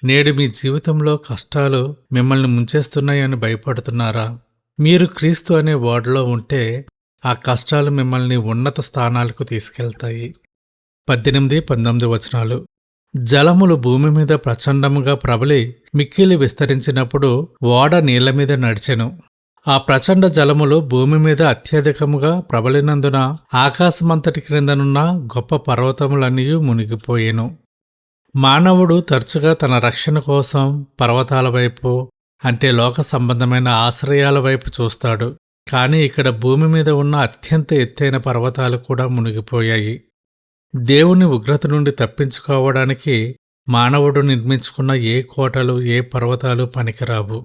నేడు మీ జీవితంలో కష్టాలు మిమ్మల్ని ముంచేస్తున్నాయని భయపడుతున్నారా? మీరు క్రీస్తు అనే ఓడలో ఉంటే ఆ కష్టాలు మిమ్మల్ని ఉన్నత స్థానాలకు తీసుకెళ్తాయి. 18, 19 వచనాలు. జలములు భూమి మీద ప్రచండముగా ప్రబలి మిక్కిలి విస్తరించినప్పుడు ఓడ నీళ్ల మీద నడిచెను. ఆ ప్రచండ జలములు భూమి మీద అత్యధికముగా ప్రబలినందున ఆకాశమంతటి క్రిందనున్న గొప్ప పర్వతములన్నీ మునిగిపోయెను. మానవుడు తరచుగా తన రక్షణ కోసం పర్వతాల వైపు, అంటే లోక సంబంధమైన ఆశ్రయాల వైపు చూస్తాడు. కానీ ఇక్కడ భూమి మీద ఉన్న అత్యంత ఎత్తైన పర్వతాలు కూడా మునిగిపోయాయి. దేవుని ఉగ్రత నుండి తప్పించుకోవడానికి మానవుడు నిర్మించుకున్న ఏ కోటలు, ఏ పర్వతాలు పనికిరావు.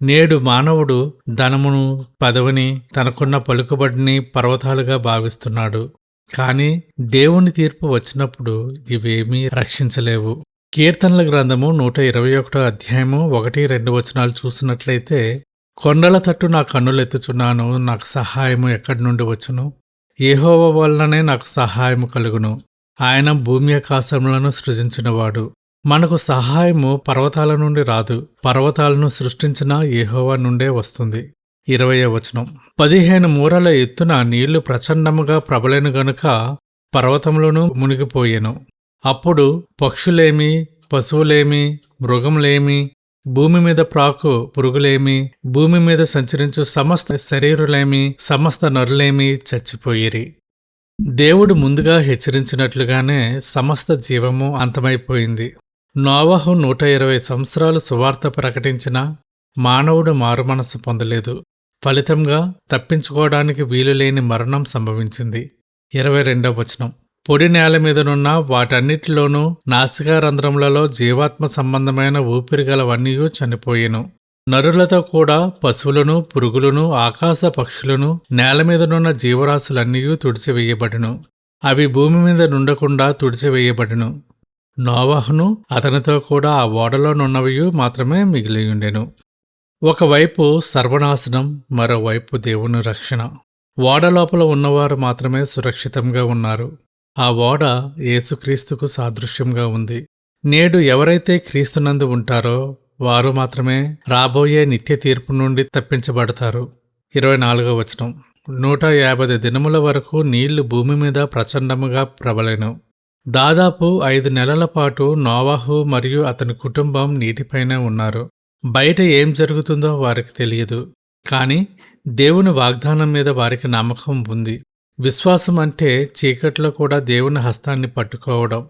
నేడు మానవుడు ధనమును, పదవిని, తనకున్న పలుకుబడిని పర్వతాలుగా భావిస్తున్నాడు. కాని దేవుని తీర్పు వచ్చినప్పుడు ఇవేమీ రక్షించలేవు. కీర్తనల గ్రంథము 121 అధ్యాయము 1-2 వచనాలు చూసినట్లయితే, కొండల తట్టు నా కన్నులెత్తుచున్నాను, నాకు సహాయము ఎక్కడి నుండి వచ్చును? యెహోవా వలననే నాకు సహాయము కలుగును. ఆయన భూమి ఆకాశములను సృజించినవాడు. మనకు సహాయము పర్వతాల నుండి రాదు, పర్వతాలను సృష్టించిన యెహోవా నుండే వస్తుంది. 20వ వచనం. 15 మూరల ఎత్తున నీళ్లు ప్రచండముగా ప్రబలెను గనుక పర్వతములను మునిగిపోయెను. అప్పుడు పక్షులేమి, పశువులేమి, మృగములేమి, భూమి మీద ప్రాకు పురుగులేమి, భూమి మీద సంచరించు సమస్త శరీరులేమి, సమస్త నరులేమి చచ్చిపోయిరి. దేవుడు ముందుగా హెచ్చరించినట్లుగానే సమస్త జీవము అంతమైపోయింది. నోవహు 120 సంవత్సరాలు సువార్త ప్రకటించినా మానవుడు మారుమనస్సు పొందలేదు. ఫలితంగా తప్పించుకోవడానికి వీలులేని మరణం సంభవించింది. 22వ వచనం. పొడి నేల మీదనున్న వాటన్నిటిలోనూ నాసికారంధ్రములలో జీవాత్మ సంబంధమైన ఊపిరిగలవన్నీ చనిపోయెను. నరులతో కూడా పశువులను, పురుగులను, ఆకాశ పక్షులను, నేల మీదనున్న జీవరాశులన్నీ తుడిచివేయబడును. అవి భూమి మీద నుండకుండా తుడిచివేయబడును. నోవహును అతనితో కూడా ఆ ఓడలోనున్నవి మాత్రమే మిగిలియుండెను. ఒకవైపు సర్వనాశనం, మరోవైపు దేవుని రక్షణ. ఓడ లోపల ఉన్నవారు మాత్రమే సురక్షితంగా ఉన్నారు. ఆ ఓడ యేసుక్రీస్తుకు సాదృశ్యంగా ఉంది. నేడు ఎవరైతే క్రీస్తునందు ఉంటారో వారు మాత్రమే రాబోయే నిత్య తీర్పు నుండి తప్పించబడతారు. 24వ వచనం. 150 దినముల వరకు నీళ్లు భూమి మీద ప్రచండముగా ప్రబలెను. దాదాపు 5 నెలల పాటు నోవహు మరియు అతని కుటుంబం నీటిపైనే ఉన్నారు. బయట ఏం జరుగుతుందో వారికి తెలియదు. కాని దేవుని వాగ్దానం మీద వారికి నమ్మకం ఉంది. విశ్వాసం అంటే చీకట్లో కూడా దేవుని హస్తాన్ని పట్టుకోవడం.